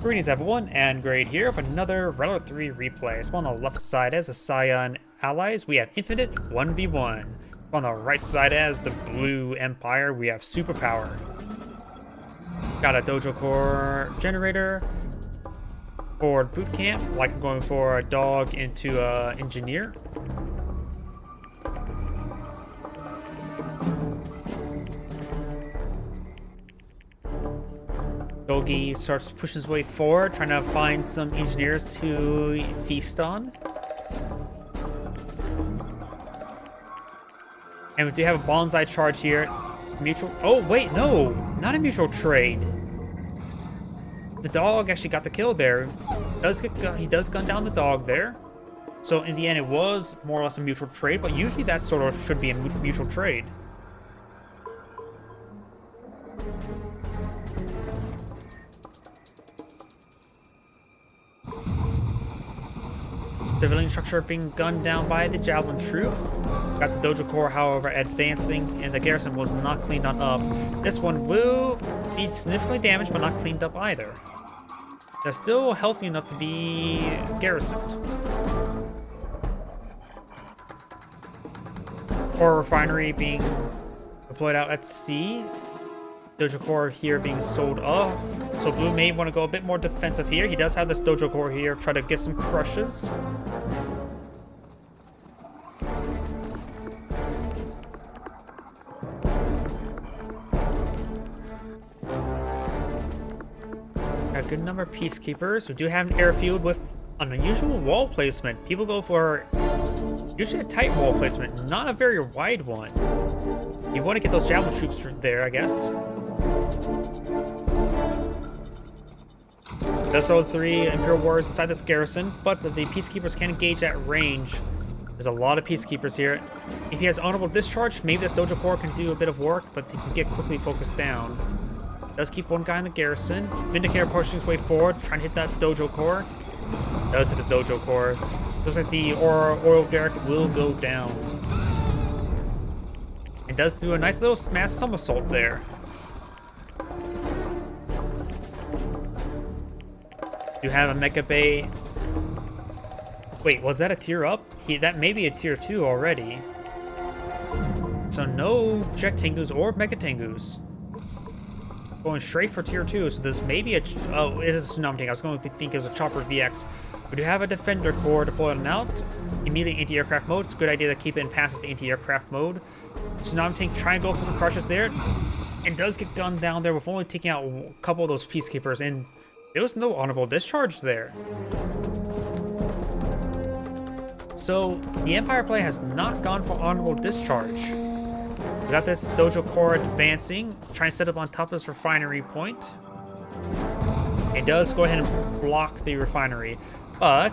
Greetings everyone, and Grade here with another Relic 3 replay. So on the left side as the Scion allies, we have Infinite1v1. On the right side as the Blue Empire, we have SuperPower. Got a Dojo Core generator. For boot camp, like I'm going for a dog into engineer. Gogi starts pushing his way forward, trying to find some engineers to feast on. And we do have a bonsai charge here. Mutual. Oh, wait, no, not a mutual trade. The dog actually got the kill there. He does gun down the dog there. So in the end, it was more or less a mutual trade, but usually that sort of should be a mutual trade. Civilian structure being gunned down by the Javelin troop. Got the Dojo Core, however, advancing, and the garrison was not cleaned on up. This one will be significantly damaged, but not cleaned up either. They're still healthy enough to be garrisoned. Core refinery being deployed out at sea. Dojo Core here being sold off. So Blue may want to go a bit more defensive here. He does have this Dojo Core here, try to get some crushes. Got a good number of Peacekeepers. We do have an airfield with an unusual wall placement. People go for usually a tight wall placement, not a very wide one. You want to get those Javelin troops there, I guess. Does those 3 Imperial Warriors inside this garrison, but the Peacekeepers can engage at range. There's a lot of Peacekeepers here. If he has Honorable Discharge, maybe this Dojo Core can do a bit of work, but he can get quickly focused down. Does keep one guy in the garrison. Vindicator pushing his way forward, trying to hit that Dojo Core. Does hit the Dojo Core. Looks like the oil derrick will go down. And does do a nice little smash somersault there. You have a Mecha Bay. Wait, was that a tier up? That may be a tier 2 already. So no Jet Tengus or Mega Tengus. Going straight for tier 2, so this may be a... Oh, it is a Tsunami Tank. I was going to think it was a Chopper VX. We do have a Defender Core deployed on out. Immediately anti-aircraft mode. It's a good idea to keep it in passive anti-aircraft mode. Tsunami Tank try and go for some crushes there. And does get gunned down there with only taking out a couple of those Peacekeepers. And there was no Honorable Discharge there. So the Empire play has not gone for Honorable Discharge. We got this Dojo Core advancing, trying to set up on top of this refinery point. It does go ahead and block the refinery, but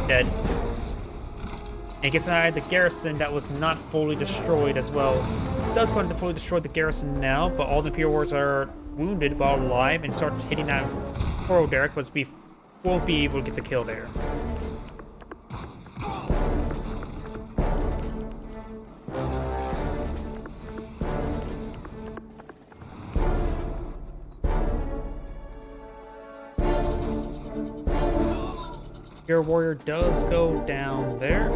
dead. And it gets inside the garrison that was not fully destroyed as well. It does go ahead and fully destroy the garrison now, but all the Imperial Warriors are wounded while alive and start hitting that Coral derrick, but we won't be able to get the kill there. Your warrior does go down there.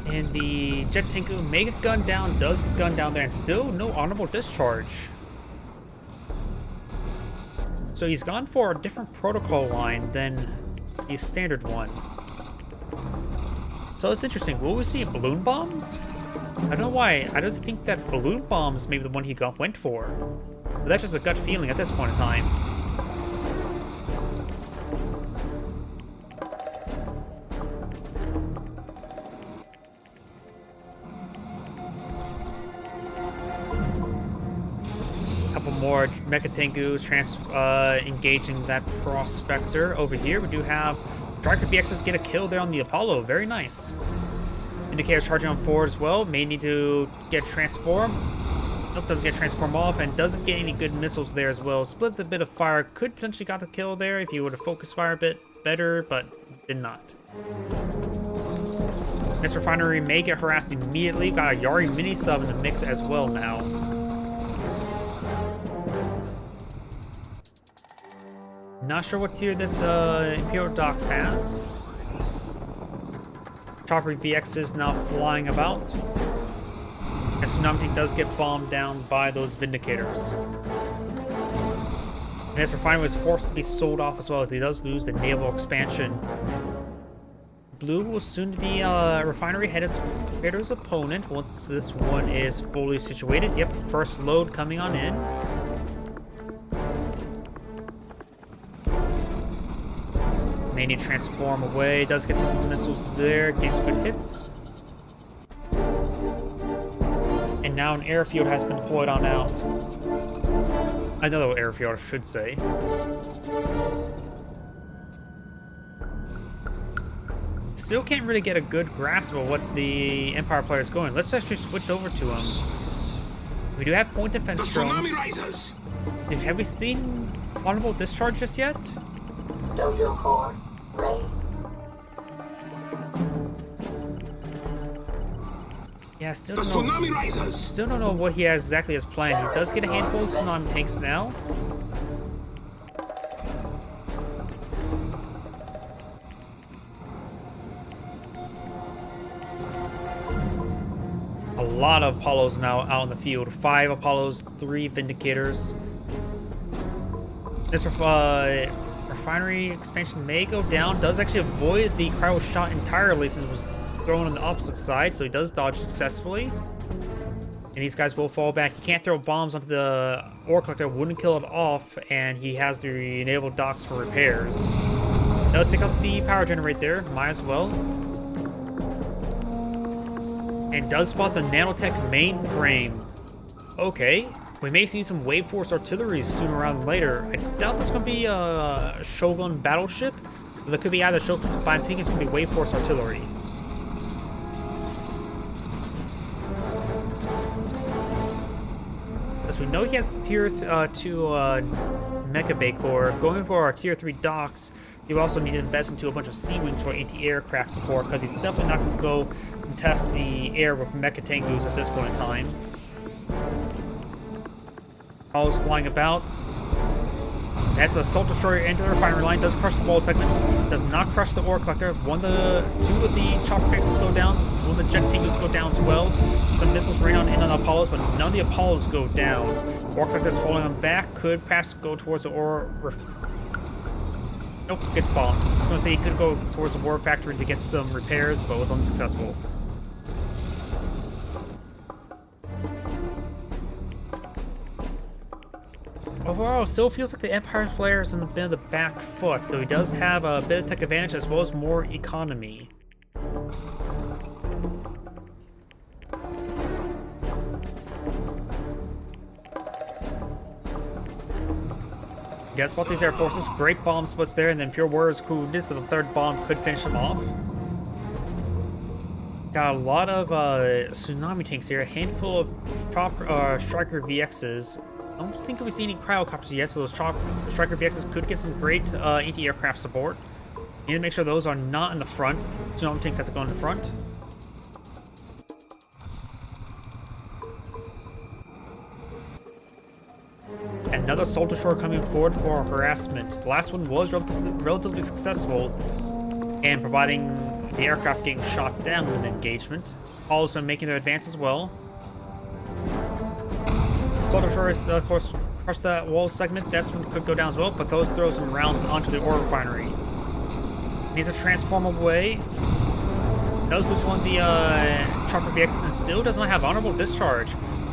And the Jet Tenku may get gunned down, does get gunned down there, and still no Honorable Discharge. So he's gone for a different protocol line than the standard one. So it's interesting. Will we see balloon bombs? I don't know why. I don't think that balloon bombs may be the one he went for. But that's just a gut feeling at this point in time. Couple more Mecha Tengus engaging that Prospector over here. We do have Striker BXs get a kill there on the Apollo. Very nice. Indicator charging on forward as well. May need to get transformed. Nope, doesn't get transformed off and doesn't get any good missiles there as well. Split a bit of fire. Could potentially got the kill there if you would have focused fire a bit better, but did not. This refinery may get harassed immediately. Got a Yari mini sub in the mix as well now. Not sure what tier this Imperial Docks has. Chopper VX is now flying about. And Tsunami does get bombed down by those Vindicators. And this refinery was forced to be sold off as well. He does lose the naval expansion. Blue will soon be refinery head as Vader's opponent once this one is fully situated. Yep, first load coming on in. May need to transform away. Does get some missiles there. Gets good hits. And now an airfield has been deployed on out. Another airfield, I should say. Still can't really get a good grasp of what the Empire player is going. Let's actually switch over to him. We do have point defense drones. Have we seen honorable discharge just yet? Dojo core ready. Yeah, still don't know what he has exactly as planned. He does get a handful of tsunami tanks now. A lot of Apollos now out in the field. 5 Apollos, 3 Vindicators. This refinery expansion may go down. Does actually avoid the cryo shot entirely since it was thrown on the opposite side, so he does dodge successfully. And these guys will fall back. He can't throw bombs onto the ore collector, wouldn't kill it off, and he has the naval docks for repairs. Does take out the power generator there, might as well. And does spot the nanotech mainframe. Okay, we may see some Wave Force artillery sooner rather than later. I doubt there's going to be a Shogun battleship. There could be either Shogun, but I think it's going to be Wave Force artillery. As we know, he has tier 2 Mecha Bay Core. Going for our tier 3 docks, you also need to invest into a bunch of Sea-Wings for anti-aircraft support, because he's definitely not going to go and test the air with Mecha Tengus at this point in time. Apollo's flying about. That's Assault Destroyer into the refinery line. Does crush the wall segments. Does not crush the ore collector. 2 of the chopper fixes go down. 1 of the jet Tengus go down as well. Some missiles rain on in on the Apollos, but none of the Apollos go down. Ore collector's falling on back. Could perhaps go towards the ore. Nope, gets bombed. I was going to say he could go towards the war factory to get some repairs, but was unsuccessful. Overall, still feels like the Empire player is in a bit of the back foot, though he does have a bit of tech advantage as well as more economy. Guess what, these air forces, great bomb splits there, and then Pure Warriors wounded, so the 3rd bomb could finish him off. Got a lot of tsunami tanks here, a handful of Striker VXs. I don't think we've seen any cryocopters yet, so those Striker VXs could get some great anti-aircraft support. Need to make sure those are not in the front. Tsunami tanks have to go in the front. Another Assault Destroyer coming forward for harassment. The last one was relatively successful and providing the aircraft getting shot down with an engagement. Also making their advance as well. Assault Destroyers, of course, crush that wall segment. That one could go down as well, but those throw some rounds onto the ore refinery. Needs to transform away. Does lose 1 of the chopper VXs and still does not have honorable discharge.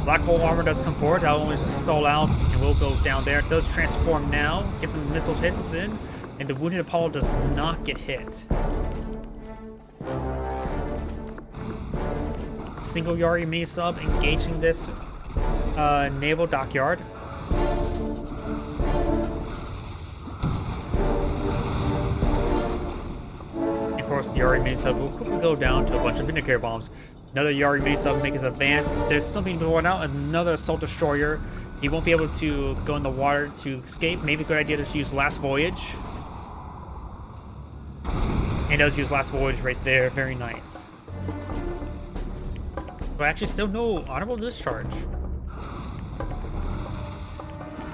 Black hole armor does come forward. That one will just stall out and will go down there. It does transform now. Get some missile hits then. And the wounded Apollo does not get hit. Single Yari mini sub engaging this naval dockyard. Of course, the Yari mini sub will quickly go down to a bunch of Vindicator bombs. Another Yari mini sub make his advance. There's something going out. Another Assault Destroyer. He won't be able to go in the water to escape. Maybe a good idea to use Last Voyage. And he does use Last Voyage right there. Very nice. But actually, still no honorable discharge.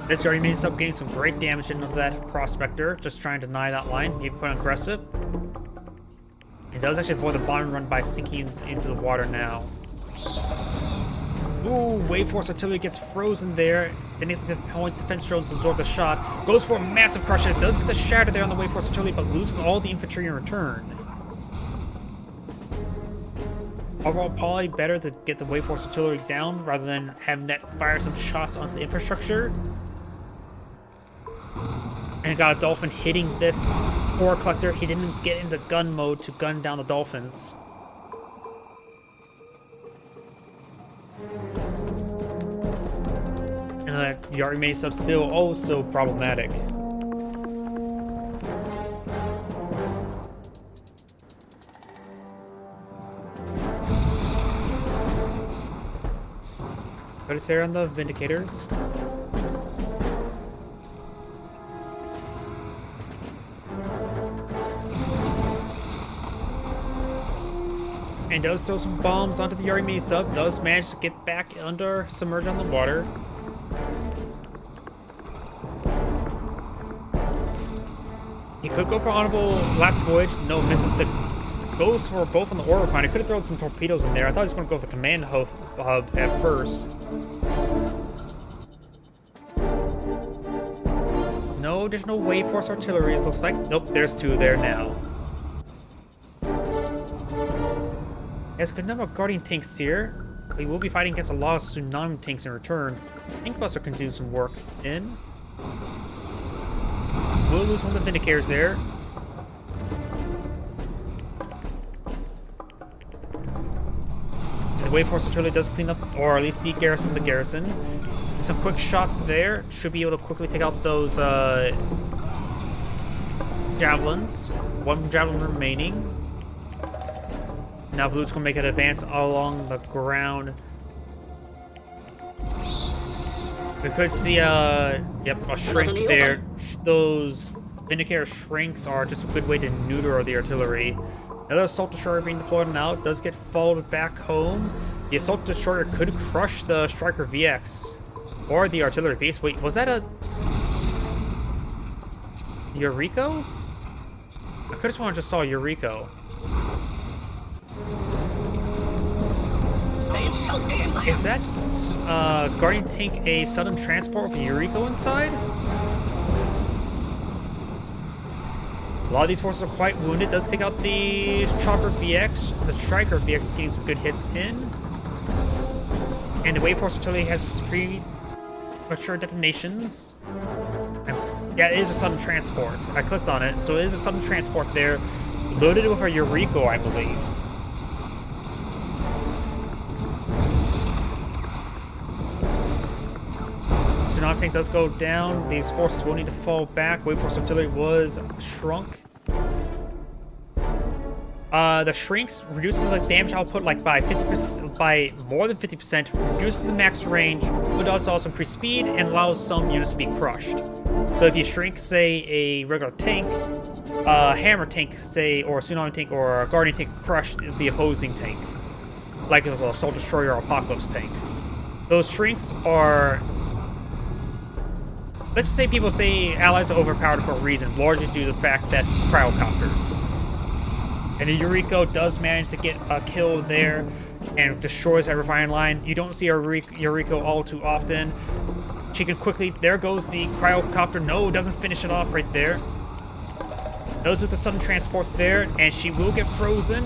This already made up getting some great damage into that prospector, just trying to deny that line, maybe put on aggressive. It does actually avoid the bombing run by sinking into the water now. Ooh, Wave Force Artillery gets frozen there. Then the point defense drones absorb the shot. Goes for a massive crush. It does get the shatter there on the Wave Force Artillery, but loses all the infantry in return. Overall, probably better to get the Wave Force Artillery down rather than having that fire some shots onto the infrastructure. And got a Dolphin hitting this ore collector. He didn't get into gun mode to gun down the Dolphins. And the Army Mace up still also problematic. But it's there on the Vindicators. And does throw some bombs onto the Army sub. Does manage to get back under, submerged on the water. He could go for honorable last voyage. No, misses the. Goes for both on the ore refiner. Could have thrown some torpedoes in there. I thought he was going to go for the command hub at first. No additional Wave Force Artillery, it looks like. Nope, there's two there now. Has a good number of Guardian tanks here. We will be fighting against a lot of Tsunami tanks in return. Tank Buster can do some work in. We'll lose one of the Vindicators there. And the Wave Force Artillery does clean up, or at least de-garrison the garrison. Some quick shots there. Should be able to quickly take out those javelins. One javelin remaining. Now Blue's gonna make an advance along the ground. We could see a shrink there. Those Vindicator shrinks are just a good way to neuter the artillery. Another assault destroyer being deployed now does get followed back home. The assault destroyer could crush the Striker VX or the artillery piece. Wait, was that a Eureka? I could have sworn I just saw Eureka. Is that Guardian tank a sudden transport with a Eureka inside? A lot of these forces are quite wounded. Does take out the Chopper VX. The Striker VX is getting some good hits in. And the Wave Force Artillery has premature detonations. Yeah, it is a sudden transport. I clicked on it, so it is a sudden transport there. Loaded with a Eureka, I believe. Tsunami tanks does go down. These forces will need to fall back. Wave Force Artillery was shrunk. The shrinks reduces the damage output like by 50%, by more than 50%, reduces the max range, but does also increase speed and allows some units to be crushed. So if you shrink, say, a regular tank, a hammer tank, say, or a tsunami tank, or a guardian tank, crush the opposing tank, like it was an assault destroyer or apocalypse tank. Those shrinks are. Let's just say people say allies are overpowered for a reason, largely due to the fact that cryocopters. And the Eureka does manage to get a kill there and destroys that refining line. You don't see a Eureka all too often. She can quickly, there goes the cryocopter. No, doesn't finish it off right there. Those with the sudden transport there, and she will get frozen.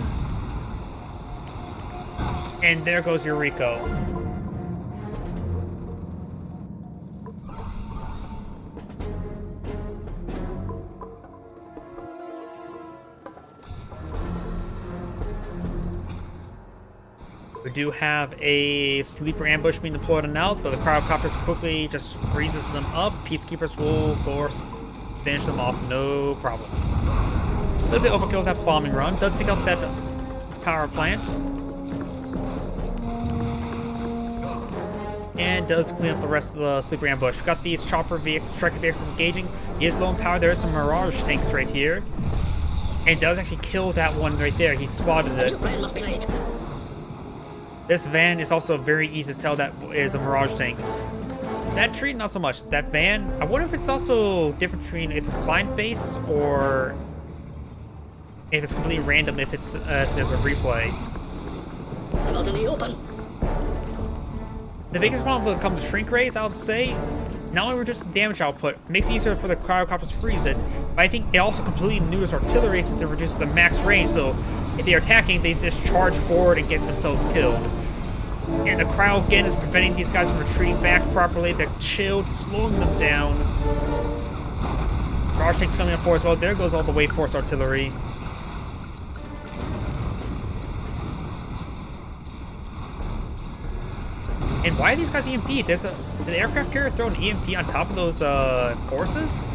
And there goes Eureka. We do have a sleeper ambush being deployed on out, but the cryocopters quickly just freezes them up. Peacekeepers will, of course, finish them off, no problem. A little bit overkill with that bombing run. Does take out that power plant. And does clean up the rest of the sleeper ambush. We've got these Striker vehicles engaging. He is low on power. There's some Mirage tanks right here. And does actually kill that one right there. He spotted it. This van is also very easy to tell that is a Mirage tank. That tree, not so much. That van, I wonder if it's also different between if it's client base or if it's completely random if it's if there's a replay. Out in the open. The biggest problem when it comes to shrink rays, I would say, not only reduces damage output, makes it easier for the cryocopters to freeze it, but I think it also completely neuters artillery since it reduces the max range, so if they're attacking, they just charge forward and get themselves killed. And the cryo again is preventing these guys from retreating back properly. They're chilled, slowing them down. Mirage tanks coming up for as well. There goes all the Wave Force artillery. And why are these guys EMP? Did the aircraft carrier throw an EMP on top of those forces?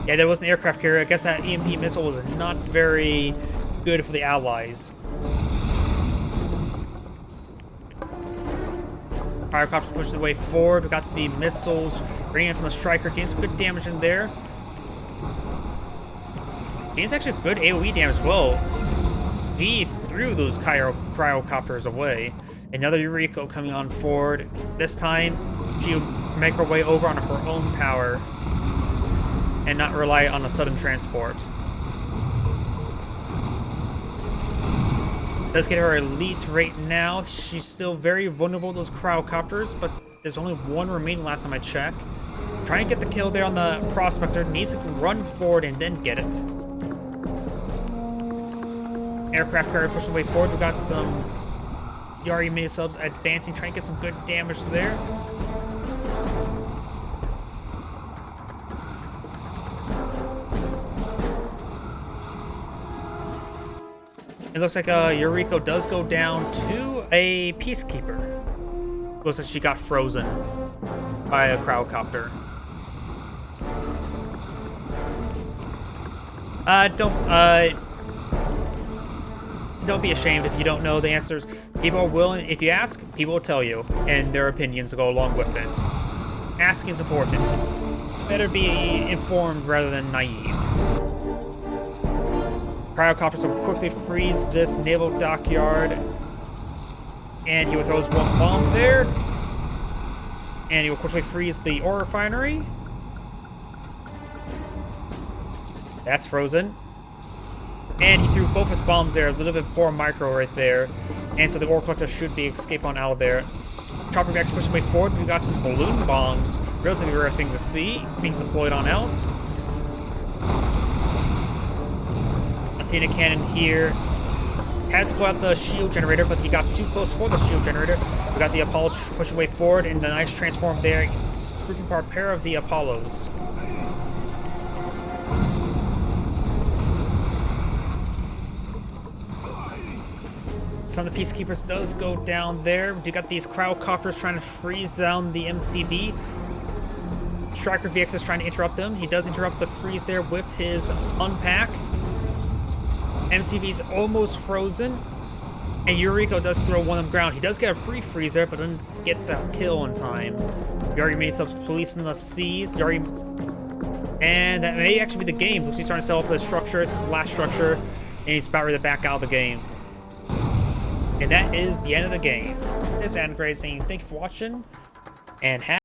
Yeah, there was an aircraft carrier. I guess that EMP missile was not very good for the Allies. Cryocopters push the way forward. We got the missiles bringing in from the Striker. Getting some good damage in there. Getting actually good AoE damage as well. He threw those cryocopters away. Another Yuriko coming on forward. This time, she'll make her way over on her own power and not rely on a sudden transport. Does get her elite right now. She's still very vulnerable to those cryocopters, but there's only one remaining last time I checked. Trying to get the kill there on the Prospector. Needs to run forward and then get it. Aircraft carrier pushing the way forward. We got some Yari mini subs advancing, trying to get some good damage there. It looks like Yuriko does go down to a Peacekeeper. Looks like she got frozen by a cryocopter. Don't be ashamed if you don't know the answers. People are willing, if you ask, people will tell you, and their opinions will go along with it. Asking is important. Better be informed rather than naive. Cryocopters will quickly freeze this naval dockyard. And he will throw his one bomb there. And he will quickly freeze the ore refinery. That's frozen. And he threw both his bombs there, a little bit poor micro right there. And so the ore collector should be escape on out of there. Chopper X pushing way forward. We've got some balloon bombs. Relatively rare thing to see, being deployed on out. Athena cannon here. Has put out the shield generator, but he got too close for the shield generator. We got the Apollos pushing way forward, and the nice transform there. Grouping for a pair of the Apollos. Some of the Peacekeepers does go down there. We got these cryocopters trying to freeze down the MCV. Striker VX is trying to interrupt them. He does interrupt the freeze there with his unpack. MCV's almost frozen. And Yuriko does throw one on the ground. He does get a brief freeze there, but doesn't get the kill in time. Yari made some police in the seas. Yari... And that may actually be the game. Looks he's starting to sell off the structure. It's his last structure. And he's about ready to back out of the game. And that is the end of the game. This is Adam Gray saying thank you for watching, and have